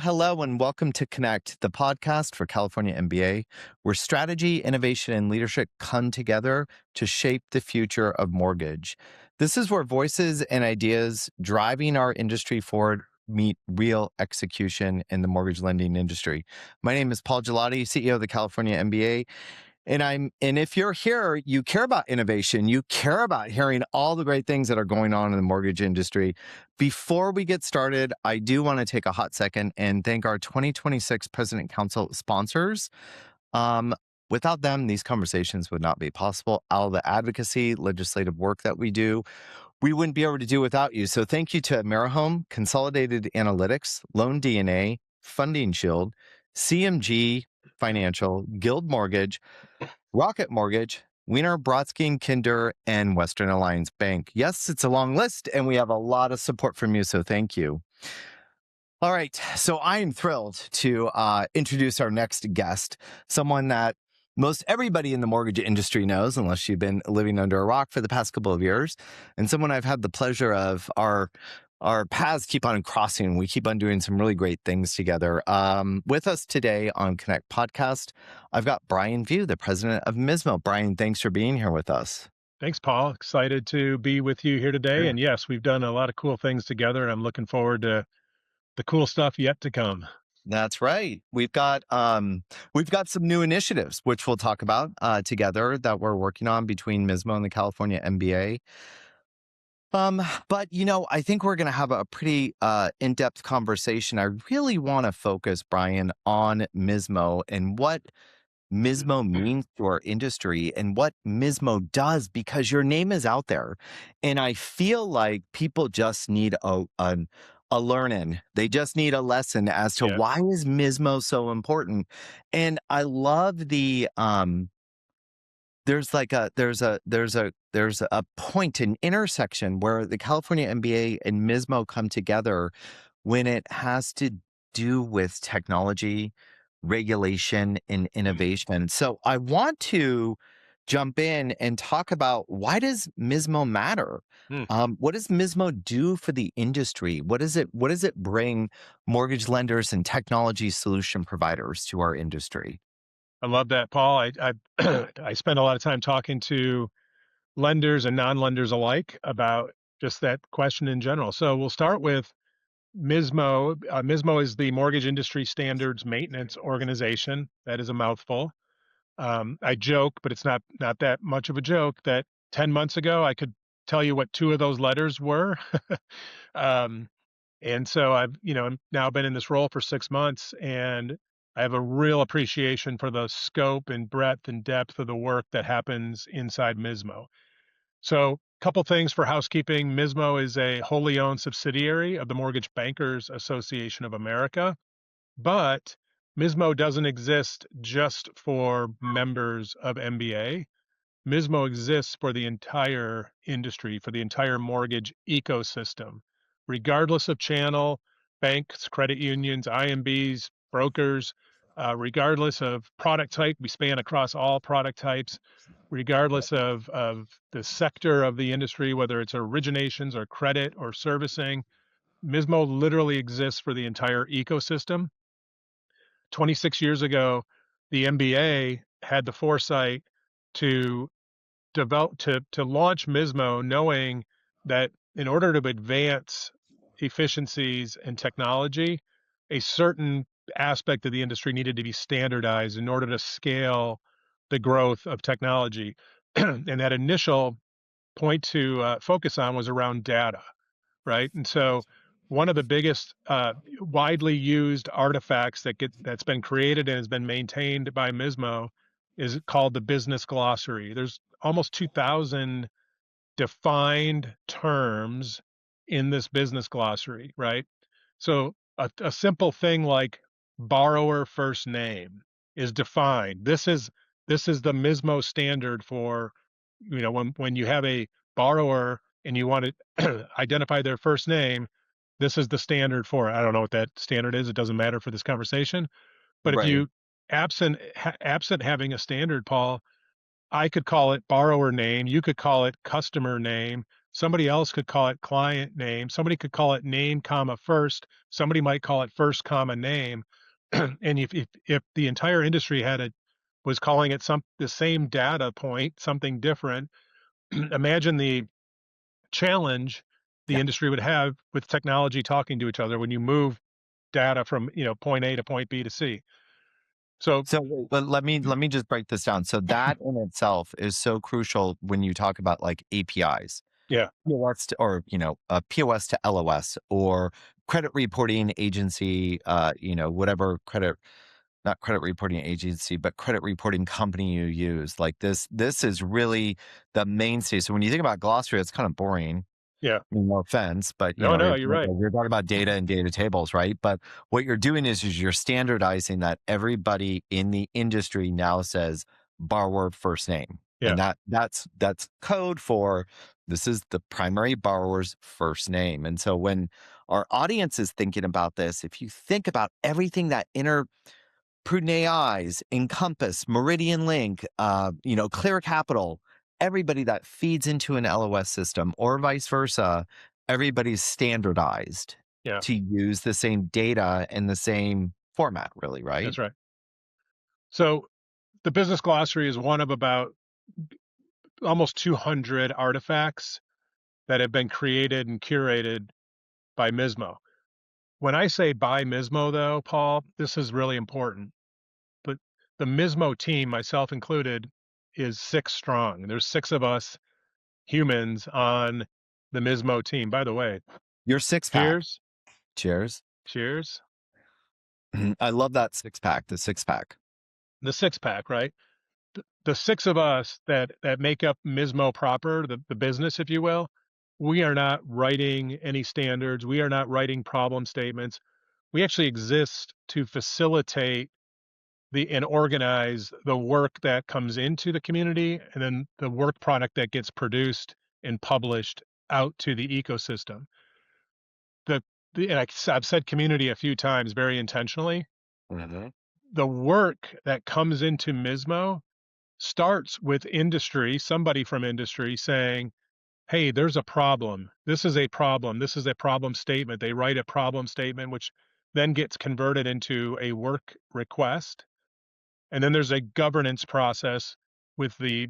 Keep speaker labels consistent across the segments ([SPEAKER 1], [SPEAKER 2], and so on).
[SPEAKER 1] Hello, and welcome to Connect, the podcast for California MBA, where strategy, innovation, and leadership come together to shape the future of mortgage. This is where voices and ideas driving our industry forward meet real execution in the mortgage lending industry. My name is Paul Gigliotti, CEO of the California MBA. And if you're here, you care about innovation, you care about hearing all the great things that are going on in the mortgage industry. Before we get started, I do want to take a hot second and thank our 2026 President Council sponsors. Without them, these conversations would not be possible. All the advocacy, legislative work that we do, we wouldn't be able to do without you. So thank you to AmeriHome, Consolidated Analytics, Loan DNA, Funding Shield, CMG Financial, Guild Mortgage, Rocket Mortgage, Wiener, Brodsky and Kinder, and Western Alliance Bank. Yes, it's a long list, and we have a lot of support from you, so thank you. All right, so I am thrilled to introduce our next guest, someone that most everybody in the mortgage industry knows, unless you've been living under a rock for the past couple of years, and someone I've had the pleasure of our paths keep on crossing. We keep on doing some really great things together. With us today on Connect Podcast, I've got Brian Vieaux, the president of MISMO. Brian, thanks for being here with us.
[SPEAKER 2] Thanks, Paul. Excited to be with you here today.
[SPEAKER 1] Yeah.
[SPEAKER 2] And yes, we've done a lot of cool things together. I'm looking forward to the cool stuff yet to come.
[SPEAKER 1] That's right. We've got some new initiatives, which we'll talk about together that we're working on between MISMO and the California MBA. But I think we're going to have a pretty in-depth conversation. I really want to focus, Brian, on MISMO and what MISMO means to our industry and what MISMO does, because your name is out there. And I feel like people just need a learning. They just need a lesson as to why is MISMO so important. And I love the there's a point, an intersection where the California MBA and MISMO come together when it has to do with technology, regulation, and innovation. So I want to jump in and talk about, why does MISMO matter? What does MISMO do for the industry? What does it bring mortgage lenders and technology solution providers to our industry?
[SPEAKER 2] I love that, Paul. I I spend a lot of time talking to lenders and non-lenders alike about just that question in general. So we'll start with MISMO. MISMO is the Mortgage Industry Standards Maintenance Organization. That is a mouthful. I joke, but it's not that much of a joke, that 10 months ago I could tell you what two of those letters were. And so I've now been in this role for 6 months, and I have a real appreciation for the scope and breadth and depth of the work that happens inside MISMO. So, a couple things for housekeeping. MISMO is a wholly owned subsidiary of the Mortgage Bankers Association of America, but MISMO doesn't exist just for members of MBA. MISMO exists for the entire industry, for the entire mortgage ecosystem, regardless of channel, banks, credit unions, IMBs, brokers, regardless of product type. We span across all product types, regardless of the sector of the industry, whether it's originations or credit or servicing. MISMO literally exists for the entire ecosystem. 26 years ago, the MBA had the foresight to launch MISMO, knowing that in order to advance efficiencies and technology, a certain aspect of the industry needed to be standardized in order to scale the growth of technology. And that initial point to focus on was around data, right? And so one of the biggest widely used artifacts that's been created and has been maintained by MISMO is called the business glossary. There's almost 2,000 defined terms in this business glossary, right? So a simple thing like borrower first name is defined. This is the MISMO standard for, when you have a borrower and you want to identify their first name, this is the standard for it. I don't know what that standard is. It doesn't matter for this conversation. But if
[SPEAKER 1] Right.
[SPEAKER 2] you absent having a standard, Paul, I could call it borrower name. You could call it customer name. Somebody else could call it client name. Somebody could call it name, comma, first. Somebody might call it first, comma, name. And if the entire industry was calling it the same data point, something different, imagine the challenge the
[SPEAKER 1] Yeah.
[SPEAKER 2] industry would have with technology talking to each other when you move data from, point A to point B to C. So
[SPEAKER 1] So, but let me just break this down. So that in itself is so crucial when you talk about like APIs,
[SPEAKER 2] yeah,
[SPEAKER 1] POS to, or POS to LOS or credit reporting agency, whatever credit, not credit reporting agency, but credit reporting company you use. Like this is really the mainstay. So when you think about glossary, it's kind of boring.
[SPEAKER 2] yeah.
[SPEAKER 1] No offense, but
[SPEAKER 2] No, no,
[SPEAKER 1] you're,
[SPEAKER 2] you're right.
[SPEAKER 1] you're talking about data and data tables, right? But what you're doing is you're standardizing that everybody in the industry now says borrower first name. And
[SPEAKER 2] Yeah,
[SPEAKER 1] that's code for this is the primary borrower's first name. And so when our audience is thinking about this, if you think about everything that Prudent AIs, Encompass, Meridian Link, Clear Capital, everybody that feeds into an LOS system or vice versa, everybody's standardized
[SPEAKER 2] yeah,
[SPEAKER 1] to use the same data in the same format, really, right?
[SPEAKER 2] that's right. So the business glossary is one of about almost 200 artifacts that have been created and curated by MISMO. When I say by MISMO, though, Paul, this is really important. But the MISMO team, myself included, is 6 strong. There's 6 of us humans on the MISMO team. By the way,
[SPEAKER 1] Your six pack.
[SPEAKER 2] cheers,
[SPEAKER 1] Cheers.
[SPEAKER 2] cheers.
[SPEAKER 1] I love that six pack, the six pack.
[SPEAKER 2] The 6 pack, right? The 6 of us that make up MISMO proper, the business, if you will, we are not writing any standards. We are not writing problem statements. We actually exist to facilitate and organize the work that comes into the community and then the work product that gets produced and published out to the ecosystem. The, I've said community a few times very intentionally.
[SPEAKER 1] Mhm.
[SPEAKER 2] The work that comes into MISMO starts with industry, somebody from industry saying, hey, there's a problem. This is a problem. This is a problem statement. They write a problem statement, which then gets converted into a work request. And then there's a governance process with the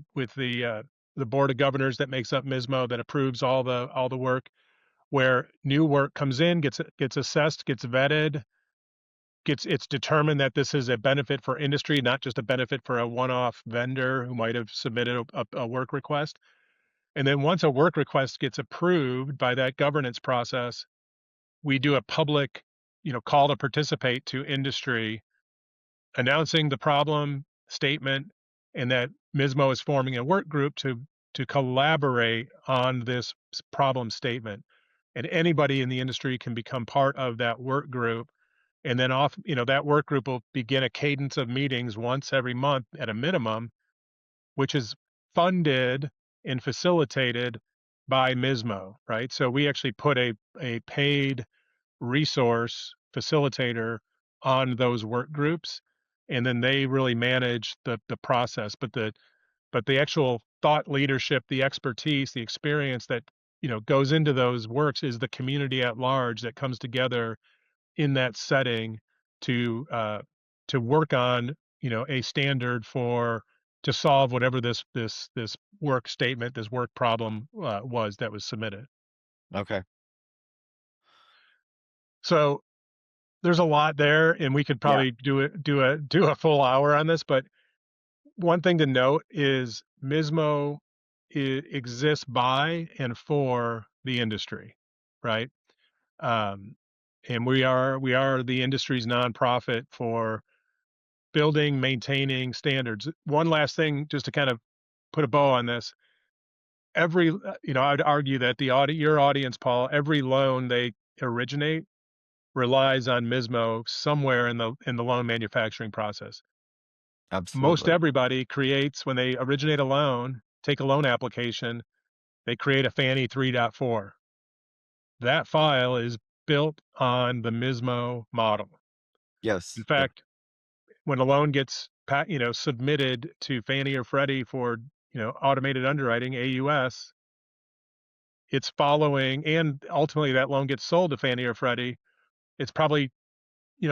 [SPEAKER 2] board of governors that makes up MISMO that approves all the work, where new work comes in, gets assessed, gets vetted, it's determined that this is a benefit for industry, not just a benefit for a one-off vendor who might have submitted a work request. And then once a work request gets approved by that governance process, we do a public, call to participate to industry, announcing the problem statement and that MISMO is forming a work group to collaborate on this problem statement. And anybody in the industry can become part of that work group. And then that work group will begin a cadence of meetings once every month at a minimum, which is funded and facilitated by MISMO, right? So we actually put a paid resource facilitator on those work groups, and then they really manage the process. But the actual thought leadership, the expertise, the experience that goes into those works is the community at large that comes together in that setting to work on a standard to solve whatever this work statement, this work problem was that was submitted.
[SPEAKER 1] Okay.
[SPEAKER 2] So there's a lot there, and we could
[SPEAKER 1] Yeah.
[SPEAKER 2] probably do a full hour on this. But one thing to note is MISMO exists by and for the industry, right? Um, and we are the industry's nonprofit for building, maintaining standards. One last thing, just to kind of put a bow on this. I'd argue that your audience, Paul, every loan they originate relies on MISMO somewhere in the loan manufacturing process. Most
[SPEAKER 1] Absolutely.
[SPEAKER 2] everybody creates, when they originate a loan, take a loan application, they create a Fannie 3.4. That file is built on the MISMO model. In
[SPEAKER 1] Yes. Yep.
[SPEAKER 2] fact, when a loan gets submitted to Fannie or Freddie for automated underwriting, AUS, it's following, and ultimately that loan gets sold to Fannie or Freddie, it's probably,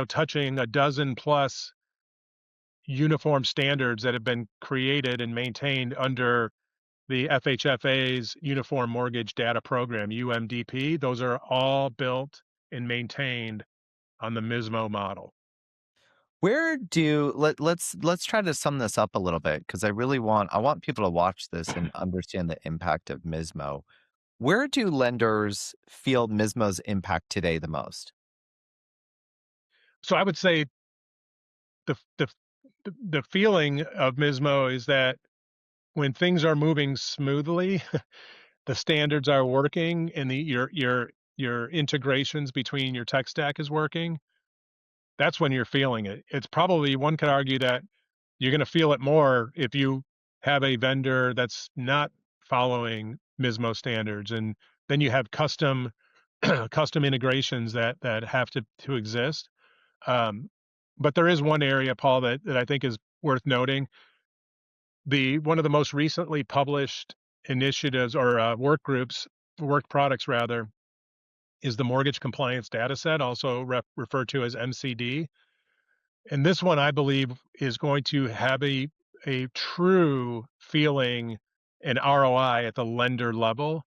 [SPEAKER 2] touching a dozen plus uniform standards that have been created and maintained under the FHFA's Uniform Mortgage Data Program, UMDP. Those are all built and maintained on the MISMO model.
[SPEAKER 1] Where do let's try to sum this up a little bit because I want people to watch this and understand the impact of MISMO. Where do lenders feel MISMO's impact today the most?
[SPEAKER 2] So I would say the the the feeling of MISMO is that when things are moving smoothly, the standards are working, and your integrations between your tech stack is working. That's when you're feeling it. It's probably, one could argue that you're going to feel it more if you have a vendor that's not following MISMO standards, and then you have custom integrations that have to exist. Um, but there is one area, Paul, that I think is worth noting. The One of the most recently published initiatives, or work products rather, is the mortgage compliance data set, also referred to as MCD. And this one, I believe, is going to have a true feeling and ROI at the lender level.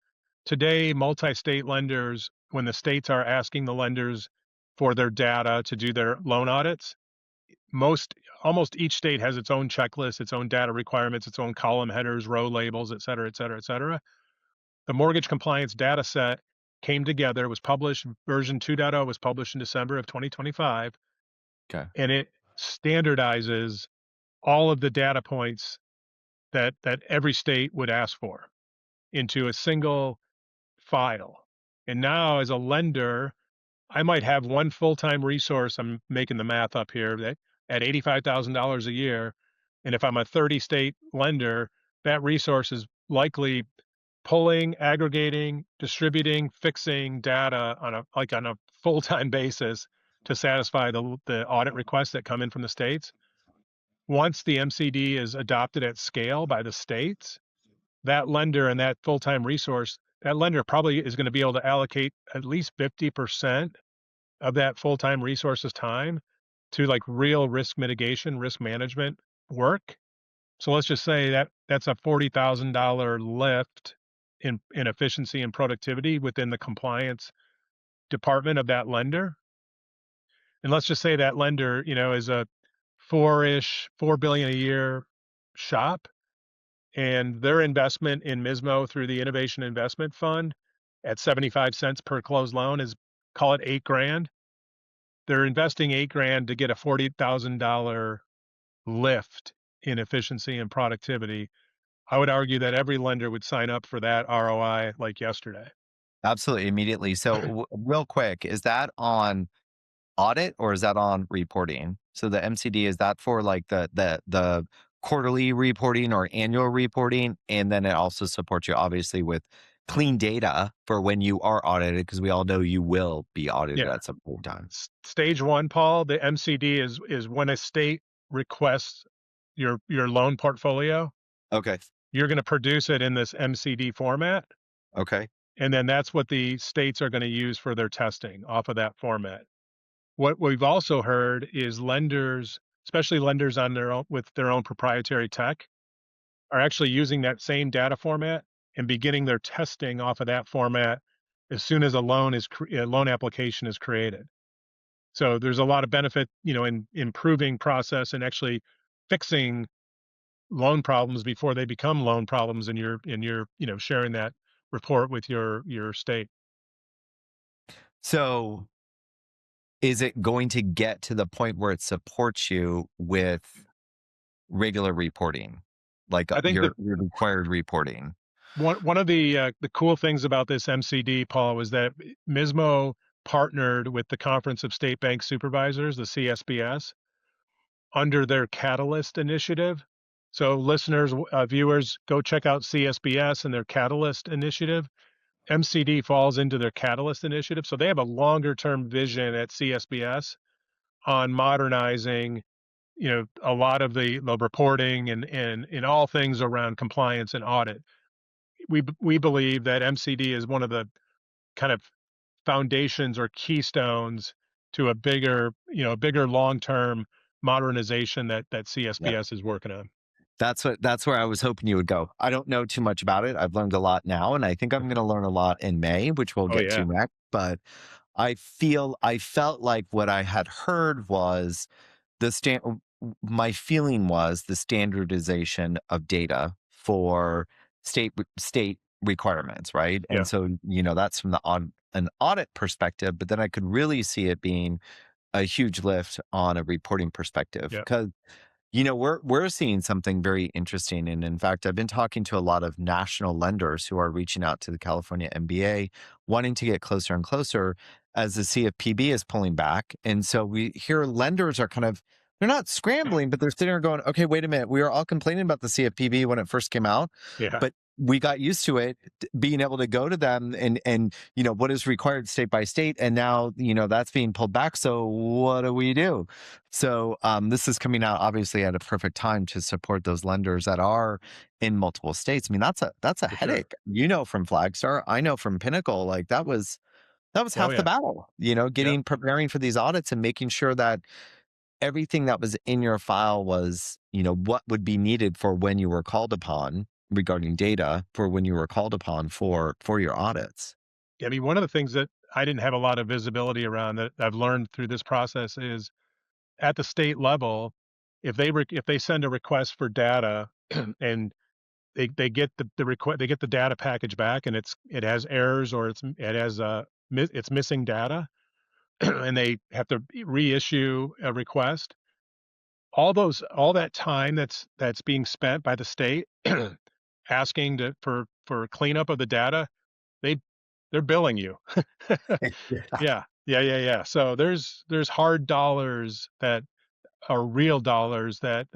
[SPEAKER 2] Today, multi-state lenders, when the states are asking the lenders for their data to do their loan audits, most almost each state has its own checklist, its own data requirements, its own column headers, row labels, et cetera, et cetera, et cetera. The mortgage compliance data set came together, was published, version 2.0 was published in December of 2025,
[SPEAKER 1] Okay.
[SPEAKER 2] and it standardizes all of the data points that every state would ask for into a single file. And now, as a lender, I might have one full-time resource, I'm making the math up here, that at $85,000 a year, and if I'm a 30-state lender, that resource is likely pulling, aggregating, distributing, fixing data on a full-time basis to satisfy the audit requests that come in from the states. Once the MCD is adopted at scale by the states, that lender and that full-time resource, that lender probably is going to be able to allocate at least 50% of that full-time resource's time to like real risk mitigation, risk management work. So let's just say that that's a $40,000 lift in efficiency and productivity within the compliance department of that lender. And let's just say that lender, is a 4 billion a year shop, and their investment in MISMO through the Innovation Investment Fund at 75 cents per closed loan is, call it 8 grand. They're investing 8 grand to get a $40,000 lift in efficiency and productivity. I would argue that every lender would sign up for that ROI like yesterday.
[SPEAKER 1] Absolutely, immediately. So, real quick, is that on audit or is that on reporting? So the MCD, is that for like the quarterly reporting or annual reporting? And then it also supports you obviously with clean data for when you are audited, because we all know you will be audited
[SPEAKER 2] Yeah.
[SPEAKER 1] at some point in time.
[SPEAKER 2] Stage one, Paul, the MCD is when a state requests your loan portfolio,
[SPEAKER 1] Okay.
[SPEAKER 2] you're going to produce it in this MCD format,
[SPEAKER 1] Okay.
[SPEAKER 2] and then that's what the states are going to use for their testing off of that format. What we've also heard is lenders, especially lenders on their own with their own proprietary tech, are actually using that same data format and beginning their testing off of that format as soon as a loan application is created. So there's a lot of benefit, in improving process and actually fixing loan problems before they become loan problems, and you're sharing that report with your state.
[SPEAKER 1] So is it going to get to the point where it supports you with regular reporting, like
[SPEAKER 2] I think that
[SPEAKER 1] your required reporting?
[SPEAKER 2] one of the cool things about this MCD, Paul, was that MISMO partnered with the Conference of State Bank Supervisors, the CSBS, under their Catalyst Initiative. So listeners, viewers, go check out CSBS and their Catalyst Initiative. MCD falls into their Catalyst Initiative. So they have a longer term vision at CSBS on modernizing, a lot of the reporting and all things around compliance and audit. we believe that MCD is one of the kind of foundations or keystones to a bigger long-term modernization that
[SPEAKER 1] Yeah.
[SPEAKER 2] CSBS is working on.
[SPEAKER 1] That's where I was hoping you would go. I don't know too much about it. I've learned a lot now, and I think I'm gonna learn a lot in May, which we'll
[SPEAKER 2] Oh
[SPEAKER 1] get to
[SPEAKER 2] yeah,
[SPEAKER 1] next. But I felt like what I had heard was the my feeling was the standardization of data for state requirements, right? And
[SPEAKER 2] yeah,
[SPEAKER 1] so, that's from an audit perspective, but then I could really see it being a huge lift on a reporting perspective
[SPEAKER 2] yeah.
[SPEAKER 1] because we're seeing something very interesting, and in fact, I've been talking to a lot of national lenders who are reaching out to the California MBA, wanting to get closer and closer as the CFPB is pulling back. And so we hear lenders are they're not scrambling, but they're sitting there going, "Okay, wait a minute. We were all complaining about the CFPB when it first came out,
[SPEAKER 2] Yeah,
[SPEAKER 1] but we got used to it being able to go to them and what is required state by state, and now that's being pulled back. So what do we do?" So this is coming out obviously at a perfect time to support those lenders that are in multiple states. I mean, that's a
[SPEAKER 2] for sure.
[SPEAKER 1] headache. From Flagstar, I know from Pinnacle, like that was
[SPEAKER 2] Oh
[SPEAKER 1] half the
[SPEAKER 2] yeah,
[SPEAKER 1] battle.
[SPEAKER 2] yeah.
[SPEAKER 1] Preparing for these audits and making sure that everything that was in your file was what would be needed for when you were called upon regarding data for when you were called upon for your audits.
[SPEAKER 2] I mean, one of the things that I didn't have a lot of visibility around that I've learned through this process is at the state level, if they send a request for data and they get the request, they get the data package back and it has errors or it has it's missing data and they have to reissue a request. All that time that's being spent by the state asking for cleanup of the data, they they're billing you.
[SPEAKER 1] Yeah.
[SPEAKER 2] Yeah. Yeah, yeah, yeah. So there's hard dollars that are real dollars that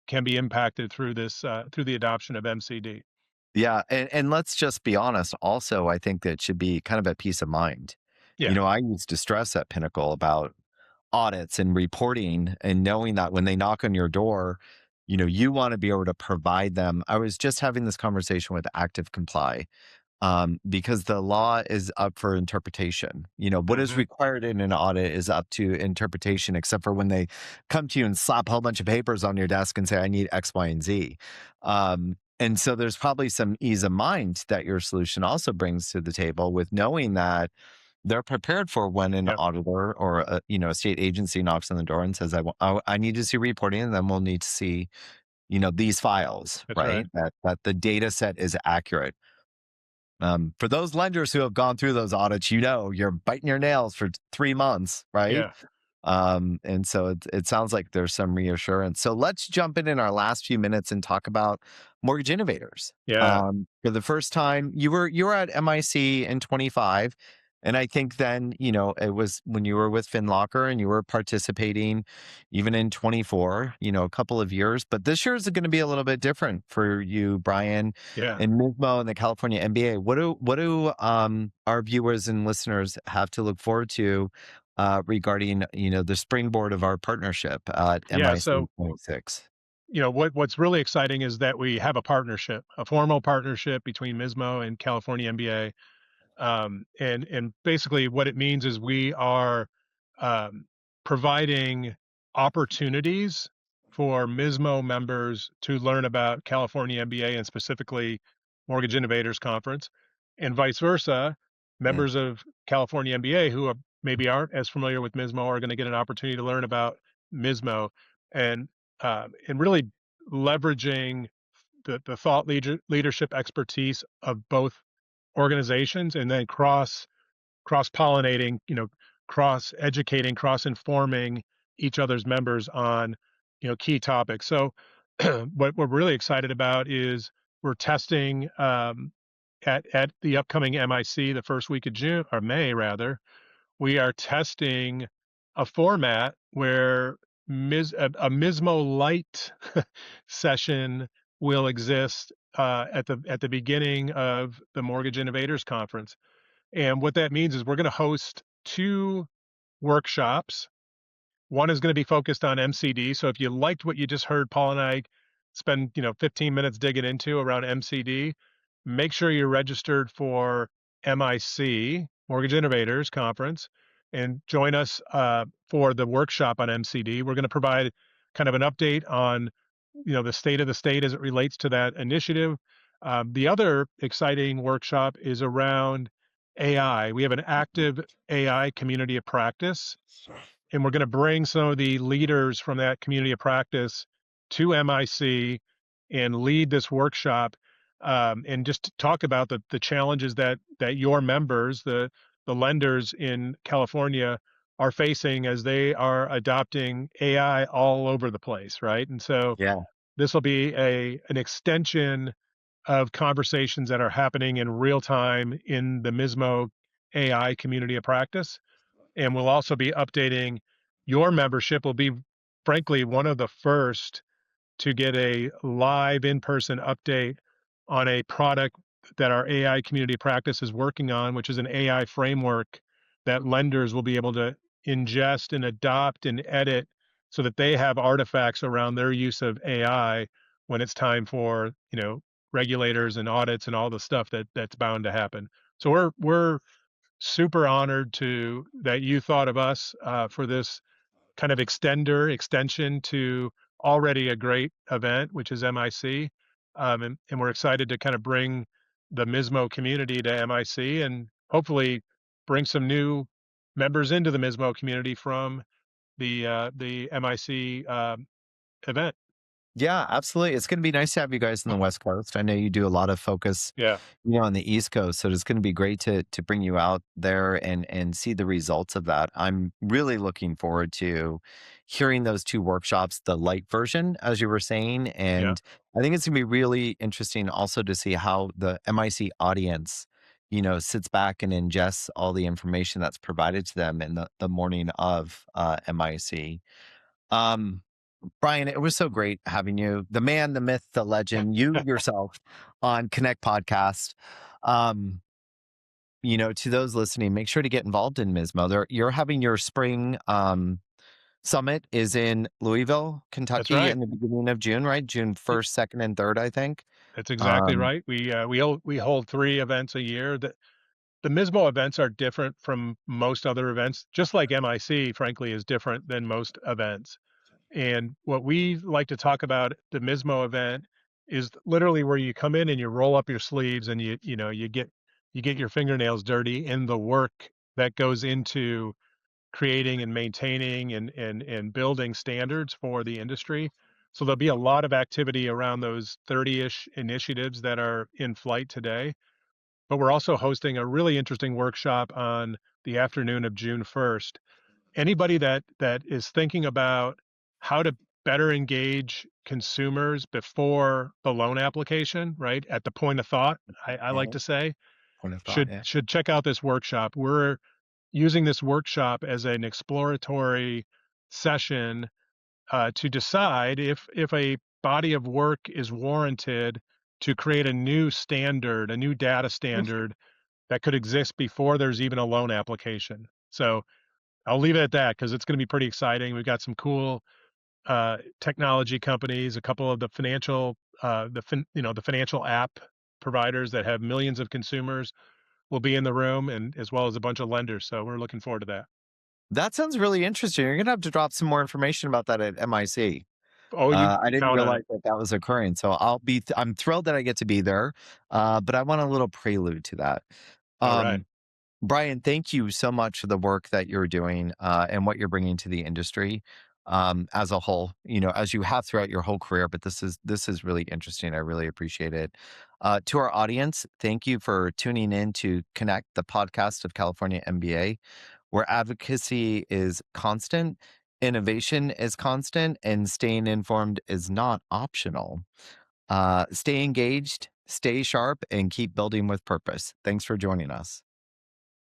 [SPEAKER 2] can be impacted through this through the adoption of MCD.
[SPEAKER 1] Yeah, and let's just be honest. Also, I think that should be kind of a peace of mind.
[SPEAKER 2] Yeah.
[SPEAKER 1] I used to stress at Pinnacle about audits and reporting and knowing that when they knock on your door, you want to be able to provide them. I was just having this conversation with Active Comply because the law is up for interpretation. What is
[SPEAKER 2] Mhm.
[SPEAKER 1] required in an audit is up to interpretation, except for when they come to you and slap a whole bunch of papers on your desk and say, "I need X, Y, and Z." And so there's probably some ease of mind that your solution also brings to the table with knowing that they're prepared for when an
[SPEAKER 2] Yep,
[SPEAKER 1] auditor or a state agency knocks on the door and says, I need to see reporting, and then we'll need to see these files,
[SPEAKER 2] that's right.
[SPEAKER 1] right? That the data set is accurate. For those lenders who have gone through those audits, you're biting your nails for 3 months, right?
[SPEAKER 2] Yeah.
[SPEAKER 1] And so it sounds like there's some reassurance. So let's jump in our last few minutes and talk about mortgage innovators.
[SPEAKER 2] Yeah.
[SPEAKER 1] For the first time, you were at MIC in 25, and I think then it was when you were with FinLocker and you were participating even in 24. A couple of years, but this year is going to be a little bit different for you, Brian,
[SPEAKER 2] Yeah.
[SPEAKER 1] and MISMO and the California MBA. What do our viewers and listeners have to look forward to regarding the springboard of our partnership at
[SPEAKER 2] Yeah,
[SPEAKER 1] MIC
[SPEAKER 2] so,
[SPEAKER 1] 26.
[SPEAKER 2] what's really exciting is that we have a partnership, a formal partnership between MISMO and California MBA. And basically what it means is we are um, providing opportunities for MISMO members to learn about California MBA and specifically Mortgage Innovators Conference, and vice versa.
[SPEAKER 1] Yeah.
[SPEAKER 2] Members of California MBA who maybe aren't as familiar with MISMO are going to get an opportunity to learn about MISMO and and really leveraging the thought leadership expertise of both organizations and then cross pollinating, cross educating, cross informing each other's members on, key topics. So what we're really excited about is we're testing at the upcoming MIC the first week of June or May rather. We are testing a format where a MISMO Light session will exist at the beginning of the Mortgage Innovators Conference. And what that means is we're going to host two workshops. One is going to be focused on MCD. So if you liked what you just heard Paul and I spend 15 minutes digging into around MCD, make sure you're registered for MIC, Mortgage Innovators Conference, and join us for the workshop on MCD. We're going to provide kind of an update on, the state of the state as it relates to that initiative. The other exciting workshop is around AI. We have an active AI community of practice, and we're going to bring some of the leaders from that community of practice to MIC and lead this workshop, and just to talk about the challenges that your members, the lenders in California, are facing as they are adopting AI all over the place, right? And so
[SPEAKER 1] Yeah.
[SPEAKER 2] this will be a an extension of conversations that are happening in real time in the MISMO AI community of practice, and we'll also be updating your membership. Will be, frankly, one of the first to get a live in-person update on a product that our AI community practice is working on, which is an AI framework that lenders will be able to ingest and adopt and edit so that they have artifacts around their use of AI when it's time for, regulators and audits and all the stuff that's bound to happen. So we're super honored to that you thought of us for this kind of extension to already a great event, which is MIC. And we're excited to kind of bring the MISMO community to MIC and hopefully bring some new members into the MISMO community from the MIC event.
[SPEAKER 1] Yeah, absolutely. It's going to be nice to have you guys on the West Coast. I know you do a lot of focus,
[SPEAKER 2] Yeah,
[SPEAKER 1] on the East Coast, so it's going to be great to bring you out there and see the results of that. I'm really looking forward to hearing those two workshops, the light version, as you were saying,
[SPEAKER 2] yeah,
[SPEAKER 1] and I think it's going to be really interesting also to see how the MIC audience, sits back and ingests all the information that's provided to them in the morning of MIC. Um, Brian, it was so great having you, the man, the myth, the legend, you yourself on Connect Podcast. Um, to those listening, make sure to get involved in MISMO. You're having your spring summit is in Louisville,
[SPEAKER 2] that's
[SPEAKER 1] Kentucky,
[SPEAKER 2] right.
[SPEAKER 1] in the beginning of June, right? June
[SPEAKER 2] Y-
[SPEAKER 1] 1st, 2nd, and 3rd, I think.
[SPEAKER 2] That's exactly
[SPEAKER 1] Um,
[SPEAKER 2] right. We hold three events a year. The MISMO events are different from most other events, just like MIC, frankly, is different than most events. And what we like to talk about at the MISMO event is literally where you come in and you roll up your sleeves and you get your fingernails dirty in the work that goes into creating and maintaining and building standards for the industry. So there'll be a lot of activity around those 30-ish initiatives that are in flight today. But we're also hosting a really interesting workshop on the afternoon of June 1st. Anybody that is thinking about how to better engage consumers before the loan application, right? At the point of thought, I like
[SPEAKER 1] mhm.
[SPEAKER 2] to say,
[SPEAKER 1] Point of thought,
[SPEAKER 2] should
[SPEAKER 1] yeah.
[SPEAKER 2] should check out this workshop. We're using this workshop as an exploratory session to decide if a body of work is warranted to create a new standard, a new data standard that could exist before there's even a loan application. So I'll leave it at that because it's going to be pretty exciting. We've got some cool technology companies, a couple of the the financial app providers that have millions of consumers will be in the room, and as well as a bunch of lenders. So we're looking forward to that.
[SPEAKER 1] That sounds really interesting. You're going to have to drop some more information about that at MIC.
[SPEAKER 2] Oh, you
[SPEAKER 1] I didn't
[SPEAKER 2] count on it.
[SPEAKER 1] realize that that was occurring, so I'm thrilled that I get to be there, but I want a little prelude to that.
[SPEAKER 2] All right.
[SPEAKER 1] Um, Brian, thank you so much for the work that you're doing, and what you're bringing to the industry, as a whole, as you have throughout your whole career, but this is really interesting. I really appreciate it. To our audience, thank you for tuning in to Connect, the podcast of California MBA, where advocacy is constant, innovation is constant, and staying informed is not optional. Stay engaged, stay sharp, and keep building with purpose. Thanks for joining us.